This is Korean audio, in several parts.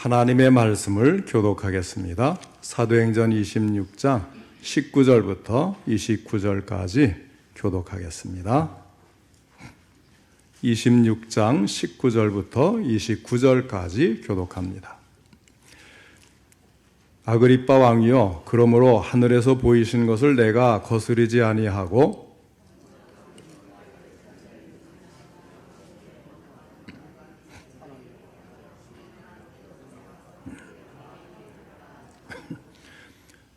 하나님의 말씀을 교독하겠습니다. 사도행전 26장 19절부터 29절까지 교독하겠습니다. 26장 19절부터 29절까지 교독합니다. 아그리빠 왕이여, 그러므로 하늘에서 보이신 것을 내가 거스르지 아니하고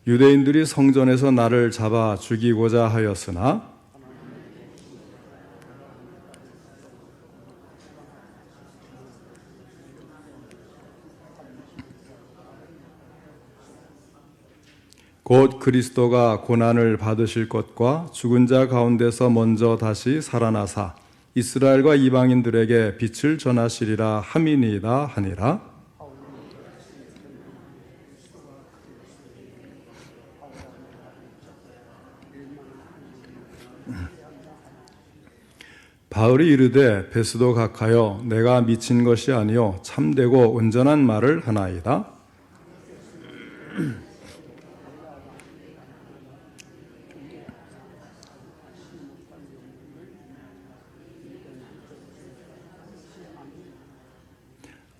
유대인들이 성전에서 나를 잡아 죽이고자 하였으나 곧 그리스도가 고난을 받으실 것과 죽은 자 가운데서 먼저 다시 살아나사 이스라엘과 이방인들에게 빛을 전하시리라 함이니이다 하니라. 바울이 이르되 베스도 각하여 내가 미친 것이 아니요 참되고 온전한 말을 하나이다.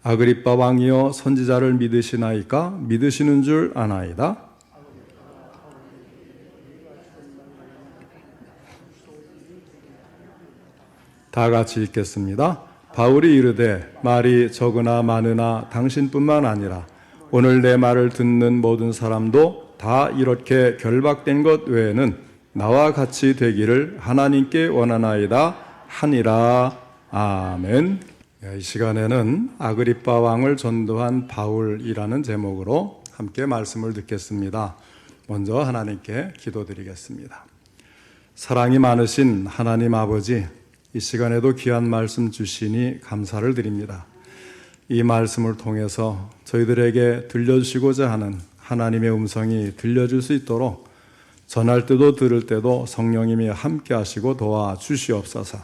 아그리빠 왕이여, 선지자를 믿으시나이까? 믿으시는 줄 아나이다. 다 같이 읽겠습니다. 바울이 이르되 말이 적으나 많으나 당신뿐만 아니라 오늘 내 말을 듣는 모든 사람도 다 이렇게 결박된 것 외에는 나와 같이 되기를 하나님께 원하나이다 하니라. 아멘. 이 시간에는 아그리빠 왕을 전도한 바울이라는 제목으로 함께 말씀을 듣겠습니다. 먼저 하나님께 기도드리겠습니다. 사랑이 많으신 하나님 아버지, 이 시간에도 귀한 말씀 주시니 감사를 드립니다. 이 말씀을 통해서 저희들에게 들려주시고자 하는 하나님의 음성이 들려줄 수 있도록 전할 때도 들을 때도 성령님이 함께 하시고 도와주시옵소서.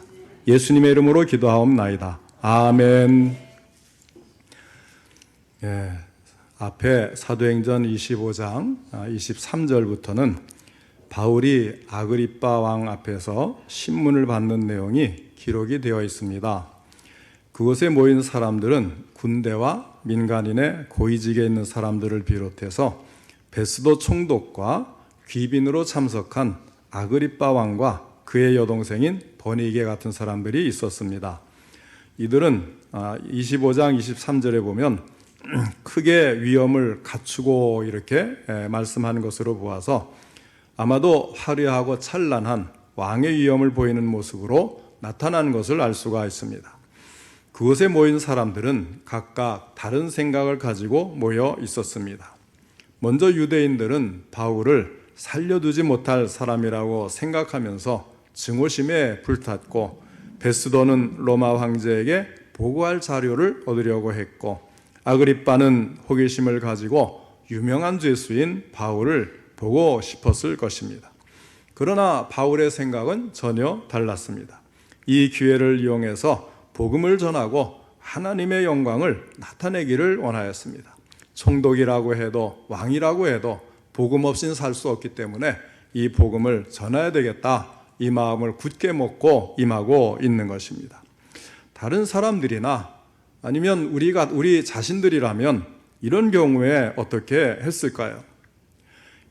예수님의 이름으로 기도하옵나이다. 아멘. 앞에 사도행전 25장 23절부터는 바울이 아그리빠 왕 앞에서 신문을 받는 내용이 기록이 되어 있습니다. 그곳에 모인 사람들은 군대와 민간인의 고위직에 있는 사람들을 비롯해서 베스도 총독과 귀빈으로 참석한 아그리빠 왕과 그의 여동생인 버니게 같은 사람들이 있었습니다. 이들은 25장 23절에 보면 크게 위엄을 갖추고 이렇게 말씀하는 것으로 보아서 아마도 화려하고 찬란한 왕의 위엄을 보이는 모습으로 나타난 것을 알 수가 있습니다. 그곳에 모인 사람들은 각각 다른 생각을 가지고 모여 있었습니다. 먼저 유대인들은 바울을 살려두지 못할 사람이라고 생각하면서 증오심에 불탔고, 베스도는 로마 황제에게 보고할 자료를 얻으려고 했고, 아그리빠는 호기심을 가지고 유명한 죄수인 바울을 보고 싶었을 것입니다. 그러나 바울의 생각은 전혀 달랐습니다. 이 기회를 이용해서 복음을 전하고 하나님의 영광을 나타내기를 원하였습니다. 총독이라고 해도 왕이라고 해도 복음 없이는 살 수 없기 때문에 이 복음을 전해야 되겠다, 이 마음을 굳게 먹고 임하고 있는 것입니다. 다른 사람들이나 아니면 우리 자신들이라면 이런 경우에 어떻게 했을까요?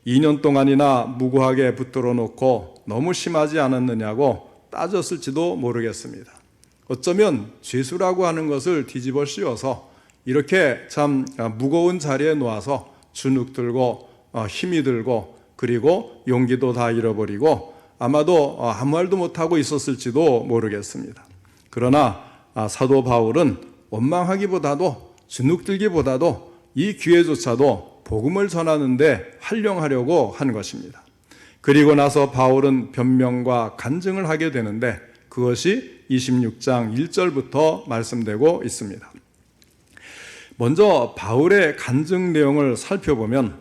2년 동안이나 무고하게 붙들어 놓고 너무 심하지 않았느냐고 따졌을지도 모르겠습니다. 어쩌면 죄수라고 하는 것을 뒤집어 씌워서 이렇게 참 무거운 자리에 놓아서 주눅 들고 힘이 들고 그리고 용기도 다 잃어버리고 아마도 아무 말도 못하고 있었을지도 모르겠습니다. 그러나 사도 바울은 원망하기보다도 주눅 들기보다도 이 기회조차도 복음을 전하는데 활용하려고 한 것입니다. 그리고 나서 바울은 변명과 간증을 하게 되는데 그것이 26장 1절부터 말씀되고 있습니다. 먼저 바울의 간증 내용을 살펴보면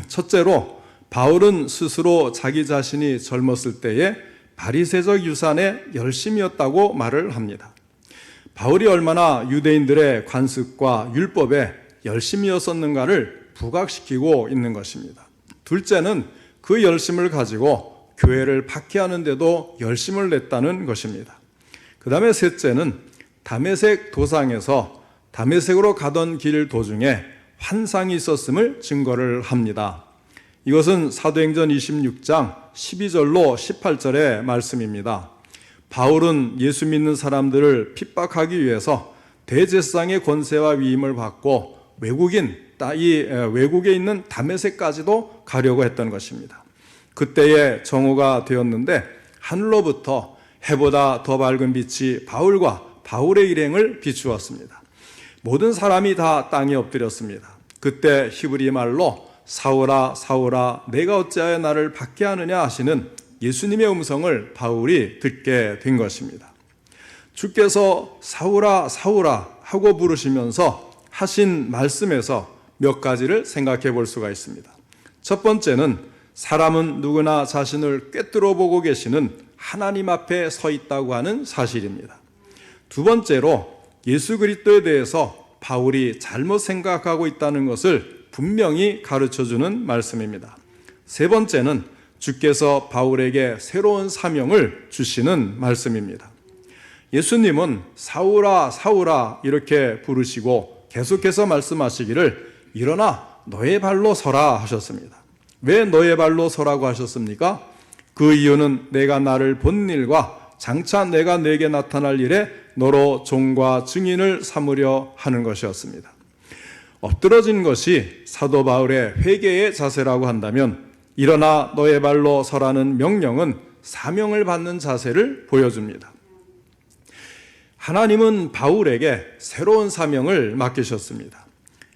첫째로 바울은 스스로 자기 자신이 젊었을 때에 바리새적 유산의 열심이었다고 말을 합니다. 바울이 얼마나 유대인들의 관습과 율법에 열심이었었는가를 부각시키고 있는 것입니다. 둘째는 그 열심을 가지고 교회를 박해하는 데도 열심을 냈다는 것입니다. 그 다음에 셋째는 다메섹 도상에서 다메섹으로 가던 길 도중에 환상이 있었음을 증거를 합니다. 이것은 사도행전 26장 12절로 18절의 말씀입니다. 바울은 예수 믿는 사람들을 핍박하기 위해서 대제사장의 권세와 위임을 받고 외국에 있는 다메섹까지도 가려고 했던 것입니다. 그때의 정오가 되었는데 하늘로부터 해보다 더 밝은 빛이 바울과 바울의 일행을 비추었습니다. 모든 사람이 다 땅에 엎드렸습니다. 그때 히브리 말로 사울아 사울아 내가 어찌하여 나를 박해하느냐 하시는 예수님의 음성을 바울이 듣게 된 것입니다. 주께서 사울아 사울아 하고 부르시면서 하신 말씀에서 몇 가지를 생각해 볼 수가 있습니다. 첫 번째는 사람은 누구나 자신을 꿰뚫어 보고 계시는 하나님 앞에 서 있다고 하는 사실입니다. 두 번째로 예수 그리스도에 대해서 바울이 잘못 생각하고 있다는 것을 분명히 가르쳐주는 말씀입니다. 세 번째는 주께서 바울에게 새로운 사명을 주시는 말씀입니다. 예수님은 사울아 사울아 이렇게 부르시고 계속해서 말씀하시기를 일어나 너의 발로 서라 하셨습니다. 왜 너의 발로 서라고 하셨습니까? 그 이유는 내가 나를 본 일과 장차 내가 내게 나타날 일에 너로 종과 증인을 삼으려 하는 것이었습니다. 엎드러진 것이 사도 바울의 회개의 자세라고 한다면 일어나 너의 발로 서라는 명령은 사명을 받는 자세를 보여줍니다. 하나님은 바울에게 새로운 사명을 맡기셨습니다.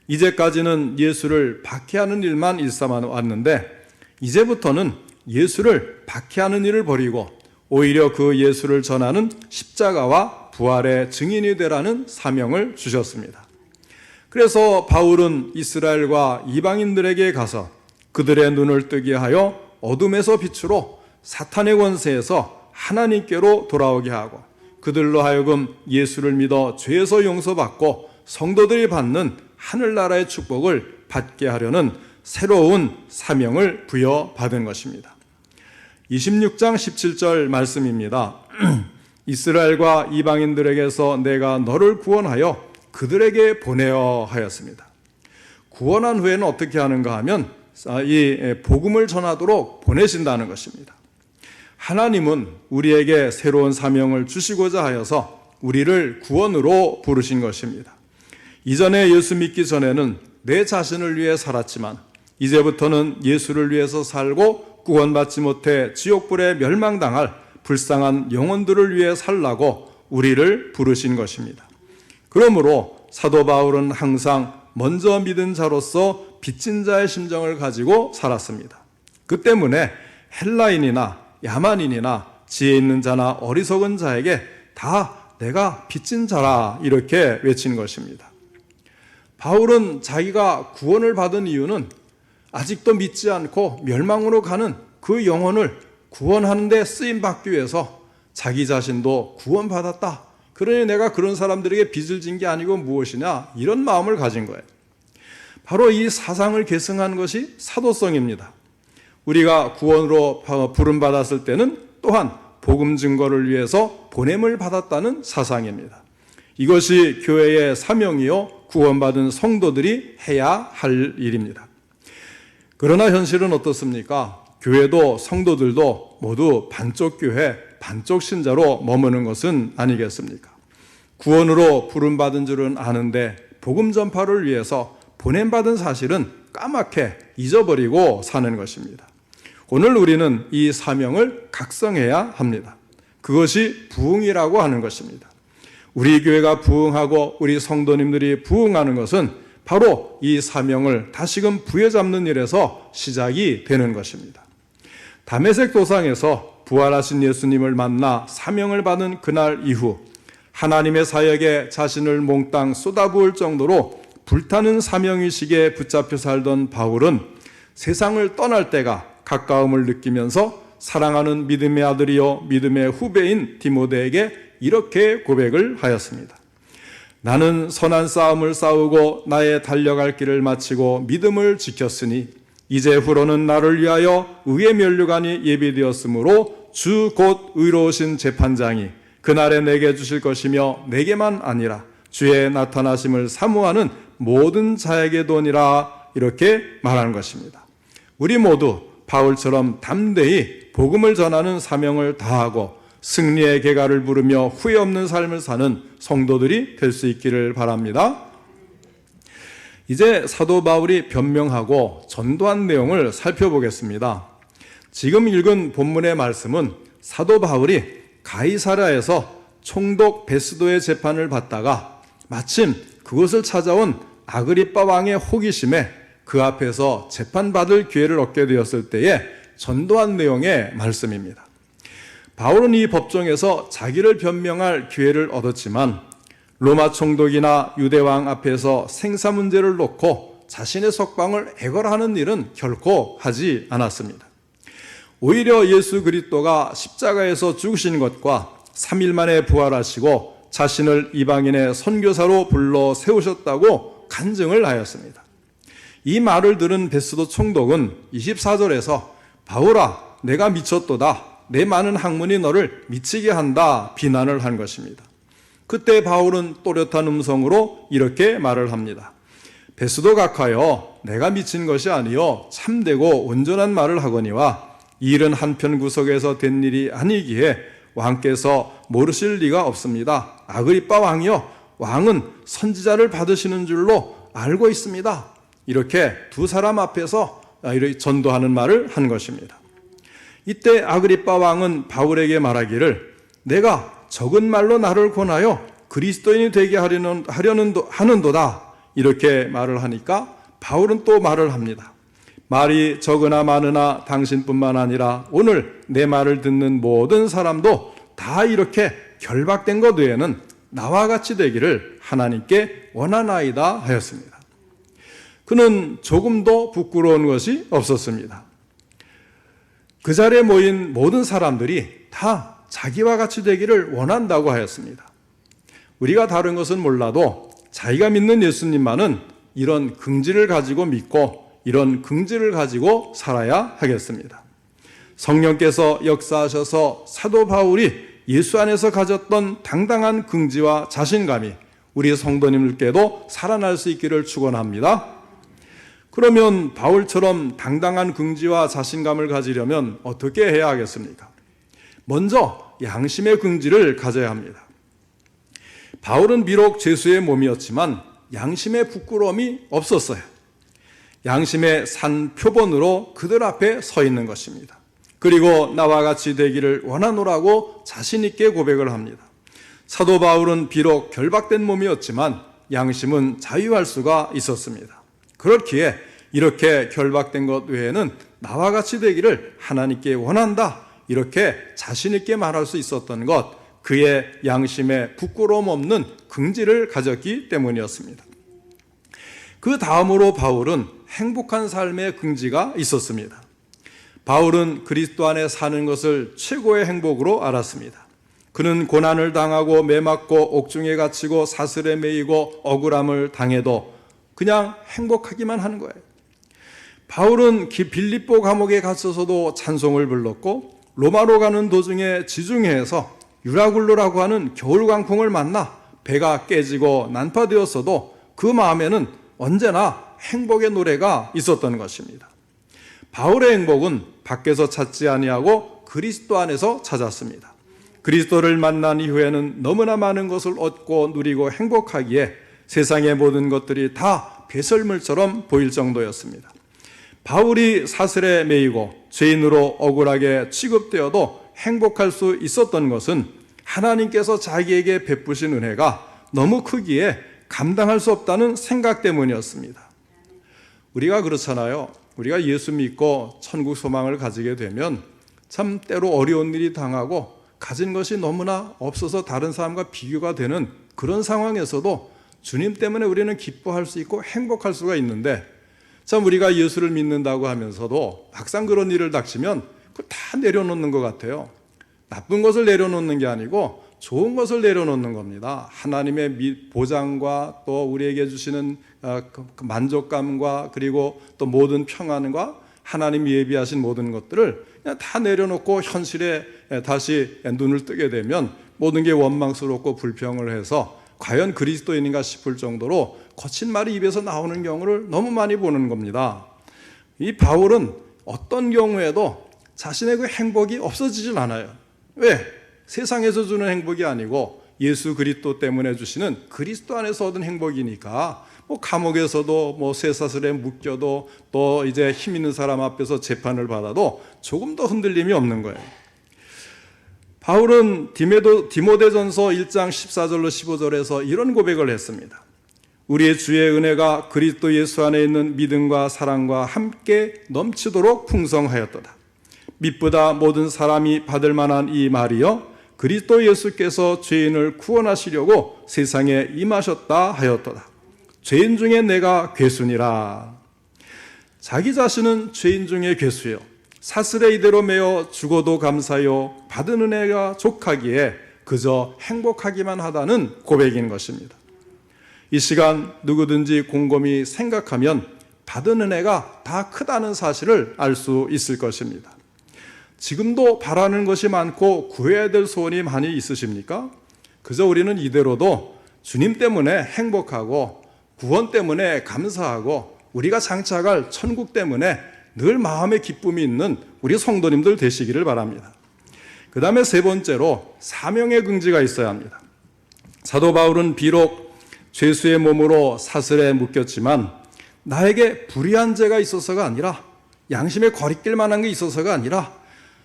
이제까지는 예수를 박해하는 일만 일삼아 왔는데 이제부터는 예수를 박해하는 일을 버리고 오히려 그 예수를 전하는 십자가와 부활의 증인이 되라는 사명을 주셨습니다. 그래서 바울은 이스라엘과 이방인들에게 가서 그들의 눈을 뜨게 하여 어둠에서 빛으로 사탄의 권세에서 하나님께로 돌아오게 하고 그들로 하여금 예수를 믿어 죄에서 용서받고 성도들이 받는 하늘나라의 축복을 받게 하려는 새로운 사명을 부여받은 것입니다. 26장 17절 말씀입니다. 이스라엘과 이방인들에게서 내가 너를 구원하여 그들에게 보내어 하였습니다. 구원한 후에는 어떻게 하는가 하면 이 복음을 전하도록 보내신다는 것입니다. 하나님은 우리에게 새로운 사명을 주시고자 하여서 우리를 구원으로 부르신 것입니다. 이전에 예수 믿기 전에는 내 자신을 위해 살았지만 이제부터는 예수를 위해서 살고 구원받지 못해 지옥불에 멸망당할 불쌍한 영혼들을 위해 살라고 우리를 부르신 것입니다. 그러므로 사도 바울은 항상 먼저 믿은 자로서 빚진 자의 심정을 가지고 살았습니다. 그 때문에 헬라인이나 야만인이나 지혜 있는 자나 어리석은 자에게 다 내가 빚진 자라 이렇게 외친 것입니다. 바울은 자기가 구원을 받은 이유는 아직도 믿지 않고 멸망으로 가는 그 영혼을 구원하는 데 쓰임받기 위해서 자기 자신도 구원받았다. 그러니 내가 그런 사람들에게 빚을 진 게 아니고 무엇이냐 이런 마음을 가진 거예요. 바로 이 사상을 계승한 것이 사도성입니다. 우리가 구원으로 부름받았을 때는 또한 복음 증거를 위해서 보냄을 받았다는 사상입니다. 이것이 교회의 사명이요 구원받은 성도들이 해야 할 일입니다. 그러나 현실은 어떻습니까? 교회도 성도들도 모두 반쪽 교회, 반쪽 신자로 머무는 것은 아니겠습니까? 구원으로 부름받은 줄은 아는데 복음 전파를 위해서 보냄받은 사실은 까맣게 잊어버리고 사는 것입니다. 오늘 우리는 이 사명을 각성해야 합니다. 그것이 부흥이라고 하는 것입니다. 우리 교회가 부흥하고 우리 성도님들이 부흥하는 것은 바로 이 사명을 다시금 부여잡는 일에서 시작이 되는 것입니다. 다메섹 도상에서 부활하신 예수님을 만나 사명을 받은 그날 이후 하나님의 사역에 자신을 몽땅 쏟아부을 정도로 불타는 사명의식에 붙잡혀 살던 바울은 세상을 떠날 때가 가까움을 느끼면서 사랑하는 믿음의 아들이요 믿음의 후배인 디모데에게 이렇게 고백을 하였습니다. 나는 선한 싸움을 싸우고 나의 달려갈 길을 마치고 믿음을 지켰으니 이제 후로는 나를 위하여 의의 면류관이 예비되었으므로 주 곧 의로우신 재판장이 그날에 내게 주실 것이며 내게만 아니라 주의 나타나심을 사모하는 모든 자에게 도니라, 이렇게 말하는 것입니다. 우리 모두 바울처럼 담대히 복음을 전하는 사명을 다하고 승리의 계가를 부르며 후회 없는 삶을 사는 성도들이 될 수 있기를 바랍니다. 이제 사도 바울이 변명하고 전도한 내용을 살펴보겠습니다. 지금 읽은 본문의 말씀은 사도 바울이 가이사랴에서 총독 베스도의 재판을 받다가 마침 그곳을 찾아온 아그리빠 왕의 호기심에 그 앞에서 재판받을 기회를 얻게 되었을 때에 전도한 내용의 말씀입니다. 바울은 이 법정에서 자기를 변명할 기회를 얻었지만 로마 총독이나 유대왕 앞에서 생사 문제를 놓고 자신의 석방을 애걸하는 일은 결코 하지 않았습니다. 오히려 예수 그리스도가 십자가에서 죽으신 것과 3일 만에 부활하시고 자신을 이방인의 선교사로 불러 세우셨다고 간증을 하였습니다. 이 말을 들은 베스도 총독은 24절에서 바울아, 내가 미쳤도다. 내 많은 학문이 너를 미치게 한다, 비난을 한 것입니다. 그때 바울은 또렷한 음성으로 이렇게 말을 합니다. 베스도 각하여, 내가 미친 것이 아니요 참되고 온전한 말을 하거니와 이 일은 한편 구석에서 된 일이 아니기에 왕께서 모르실 리가 없습니다. 아그리빠 왕이여, 왕은 선지자를 받으시는 줄로 알고 있습니다. 이렇게 두 사람 앞에서 전도하는 말을 한 것입니다. 이때 아그리빠 왕은 바울에게 말하기를 내가 적은 말로 나를 권하여 그리스도인이 되게 하는도다, 이렇게 말을 하니까 바울은 또 말을 합니다. 말이 적으나 많으나 당신뿐만 아니라 오늘 내 말을 듣는 모든 사람도 다 이렇게 결박된 것 외에는 나와 같이 되기를 하나님께 원하나이다 하였습니다. 그는 조금도 부끄러운 것이 없었습니다. 그 자리에 모인 모든 사람들이 다 자기와 같이 되기를 원한다고 하였습니다. 우리가 다른 것은 몰라도 자기가 믿는 예수님만은 이런 긍지를 가지고 믿고 이런 긍지를 가지고 살아야 하겠습니다. 성령께서 역사하셔서 사도 바울이 예수 안에서 가졌던 당당한 긍지와 자신감이 우리 성도님들께도 살아날 수 있기를 축원합니다. 그러면 바울처럼 당당한 긍지와 자신감을 가지려면 어떻게 해야 하겠습니까? 먼저 양심의 긍지를 가져야 합니다. 바울은 비록 죄수의 몸이었지만 양심의 부끄러움이 없었어요. 양심의 산 표본으로 그들 앞에 서 있는 것입니다. 그리고 나와 같이 되기를 원하노라고 자신 있게 고백을 합니다. 사도 바울은 비록 결박된 몸이었지만 양심은 자유할 수가 있었습니다. 그렇기에 이렇게 결박된 것 외에는 나와 같이 되기를 하나님께 원한다, 이렇게 자신 있게 말할 수 있었던 것, 그의 양심에 부끄러움 없는 긍지를 가졌기 때문이었습니다. 그 다음으로 바울은 행복한 삶의 긍지가 있었습니다. 바울은 그리스도 안에 사는 것을 최고의 행복으로 알았습니다. 그는 고난을 당하고 매맞고 옥중에 갇히고 사슬에 매이고 억울함을 당해도 그냥 행복하기만 하는 거예요. 바울은 빌립보 감옥에 갇혀서도 찬송을 불렀고 로마로 가는 도중에 지중해에서 유라굴로라고 하는 겨울 광풍을 만나 배가 깨지고 난파되었어도 그 마음에는 언제나 행복의 노래가 있었던 것입니다. 바울의 행복은 밖에서 찾지 아니하고 그리스도 안에서 찾았습니다. 그리스도를 만난 이후에는 너무나 많은 것을 얻고 누리고 행복하기에 세상의 모든 것들이 다 배설물처럼 보일 정도였습니다. 바울이 사슬에 매이고 죄인으로 억울하게 취급되어도 행복할 수 있었던 것은 하나님께서 자기에게 베푸신 은혜가 너무 크기에 감당할 수 없다는 생각 때문이었습니다. 우리가 그렇잖아요. 우리가 예수 믿고 천국 소망을 가지게 되면 참 때로 어려운 일이 당하고 가진 것이 너무나 없어서 다른 사람과 비교가 되는 그런 상황에서도 주님 때문에 우리는 기뻐할 수 있고 행복할 수가 있는데, 참 우리가 예수를 믿는다고 하면서도 막상 그런 일을 닥치면 그걸 다 내려놓는 것 같아요. 나쁜 것을 내려놓는 게 아니고 좋은 것을 내려놓는 겁니다. 하나님의 보장과 또 우리에게 주시는 그 만족감과 그리고 또 모든 평안과 하나님이 예비하신 모든 것들을 그냥 다 내려놓고 현실에 다시 눈을 뜨게 되면 모든 게 원망스럽고 불평을 해서 과연 그리스도인인가 싶을 정도로 거친 말이 입에서 나오는 경우를 너무 많이 보는 겁니다. 이 바울은 어떤 경우에도 자신의 그 행복이 없어지질 않아요. 왜? 세상에서 주는 행복이 아니고 예수 그리스도 때문에 주시는 그리스도 안에서 얻은 행복이니까 감옥에서도 쇠사슬에 묶여도 또 이제 힘 있는 사람 앞에서 재판을 받아도 조금 더 흔들림이 없는 거예요. 바울은 디모데전서 1장 14절로 15절에서 이런 고백을 했습니다. 우리의 주의 은혜가 그리스도 예수 안에 있는 믿음과 사랑과 함께 넘치도록 풍성하였도다. 믿보다 모든 사람이 받을 만한 이 말이여 그리스도 예수께서 죄인을 구원하시려고 세상에 임하셨다 하였도다. 죄인 중에 내가 괴순이라. 자기 자신은 죄인 중에 괴수요 사슬에 이대로 매어 죽어도 감사요 받은 은혜가 족하기에 그저 행복하기만 하다는 고백인 것입니다. 이 시간 누구든지 곰곰이 생각하면 받은 은혜가 다 크다는 사실을 알 수 있을 것입니다. 지금도 바라는 것이 많고 구해야 될 소원이 많이 있으십니까? 그저 우리는 이대로도 주님 때문에 행복하고 구원 때문에 감사하고 우리가 장차갈 천국 때문에 늘 마음의 기쁨이 있는 우리 성도님들 되시기를 바랍니다. 그 다음에 세 번째로 사명의 긍지가 있어야 합니다. 사도 바울은 비록 죄수의 몸으로 사슬에 묶였지만 나에게 불의한 죄가 있어서가 아니라 양심에 거리낄 만한 게 있어서가 아니라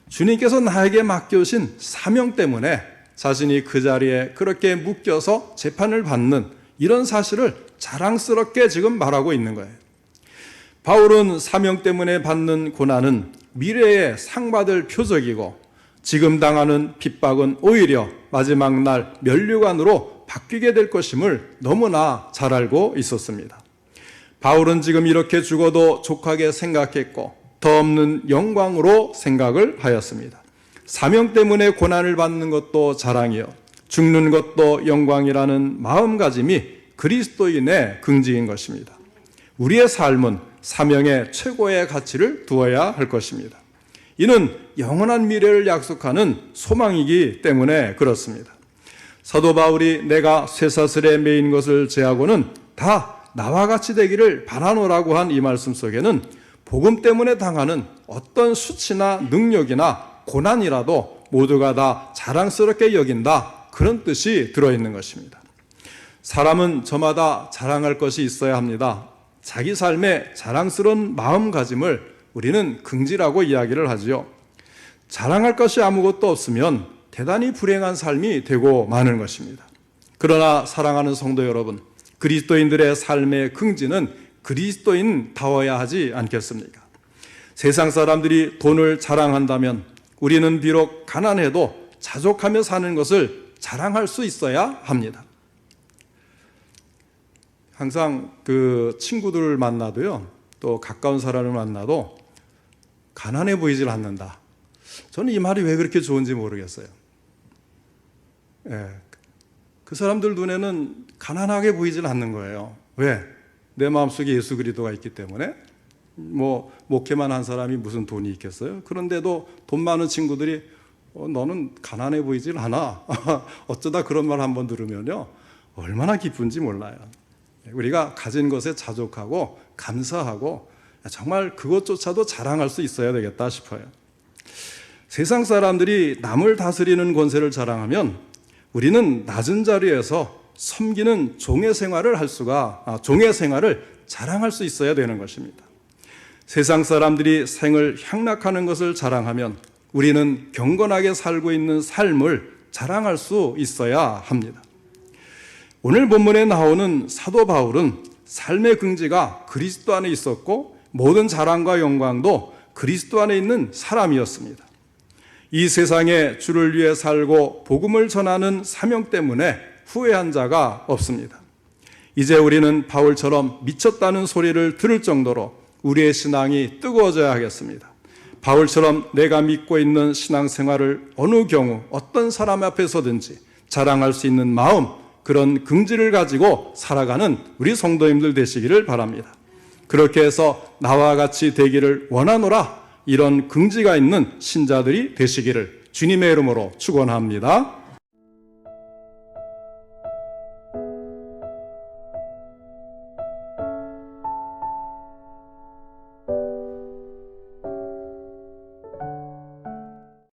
주님께서 나에게 맡겨주신 사명 때문에 자신이 그 자리에 그렇게 묶여서 재판을 받는 이런 사실을 자랑스럽게 지금 말하고 있는 거예요. 바울은 사명 때문에 받는 고난은 미래에 상받을 표적이고 지금 당하는 핍박은 오히려 마지막 날 면류관으로 바뀌게 될 것임을 너무나 잘 알고 있었습니다. 바울은 지금 이렇게 죽어도 족하게 생각했고 더 없는 영광으로 생각을 하였습니다. 사명 때문에 고난을 받는 것도 자랑이요 죽는 것도 영광이라는 마음가짐이 그리스도인의 긍지인 것입니다. 우리의 삶은 사명의 최고의 가치를 두어야 할 것입니다. 이는 영원한 미래를 약속하는 소망이기 때문에 그렇습니다. 사도 바울이 내가 쇠사슬에 매인 것을 제하고는 다 나와 같이 되기를 바라노라고 한 이 말씀 속에는 복음 때문에 당하는 어떤 수치나 능력이나 고난이라도 모두가 다 자랑스럽게 여긴다, 그런 뜻이 들어있는 것입니다. 사람은 저마다 자랑할 것이 있어야 합니다. 자기 삶에 자랑스러운 마음가짐을 우리는 긍지라고 이야기를 하지요. 자랑할 것이 아무것도 없으면 대단히 불행한 삶이 되고 마는 것입니다. 그러나 사랑하는 성도 여러분, 그리스도인들의 삶의 긍지는 그리스도인다워야 하지 않겠습니까? 세상 사람들이 돈을 자랑한다면 우리는 비록 가난해도 자족하며 사는 것을 자랑할 수 있어야 합니다. 항상 그 친구들을 만나도요, 또 가까운 사람을 만나도 가난해 보이질 않는다. 저는 이 말이 왜 그렇게 좋은지 모르겠어요. 그 사람들 눈에는 가난하게 보이질 않는 거예요. 왜? 내 마음속에 예수 그리스도가 있기 때문에. 목회만 한 사람이 무슨 돈이 있겠어요? 그런데도 돈 많은 친구들이 너는 가난해 보이질 않아. 어쩌다 그런 말 한번 들으면요, 얼마나 기쁜지 몰라요. 우리가 가진 것에 자족하고 감사하고 정말 그것조차도 자랑할 수 있어야 되겠다 싶어요. 세상 사람들이 남을 다스리는 권세를 자랑하면 우리는 낮은 자리에서 섬기는 종의 생활을 종의 생활을 자랑할 수 있어야 되는 것입니다. 세상 사람들이 생을 향락하는 것을 자랑하면 우리는 경건하게 살고 있는 삶을 자랑할 수 있어야 합니다. 오늘 본문에 나오는 사도 바울은 삶의 긍지가 그리스도 안에 있었고 모든 자랑과 영광도 그리스도 안에 있는 사람이었습니다. 이 세상에 주를 위해 살고 복음을 전하는 사명 때문에 후회한 자가 없습니다. 이제 우리는 바울처럼 미쳤다는 소리를 들을 정도로 우리의 신앙이 뜨거워져야 하겠습니다. 바울처럼 내가 믿고 있는 신앙생활을 어느 경우 어떤 사람 앞에서든지 자랑할 수 있는 마음, 그런 긍지를 가지고 살아가는 우리 성도님들 되시기를 바랍니다. 그렇게 해서 나와 같이 되기를 원하노라, 이런 긍지가 있는 신자들이 되시기를 주님의 이름으로 축원합니다.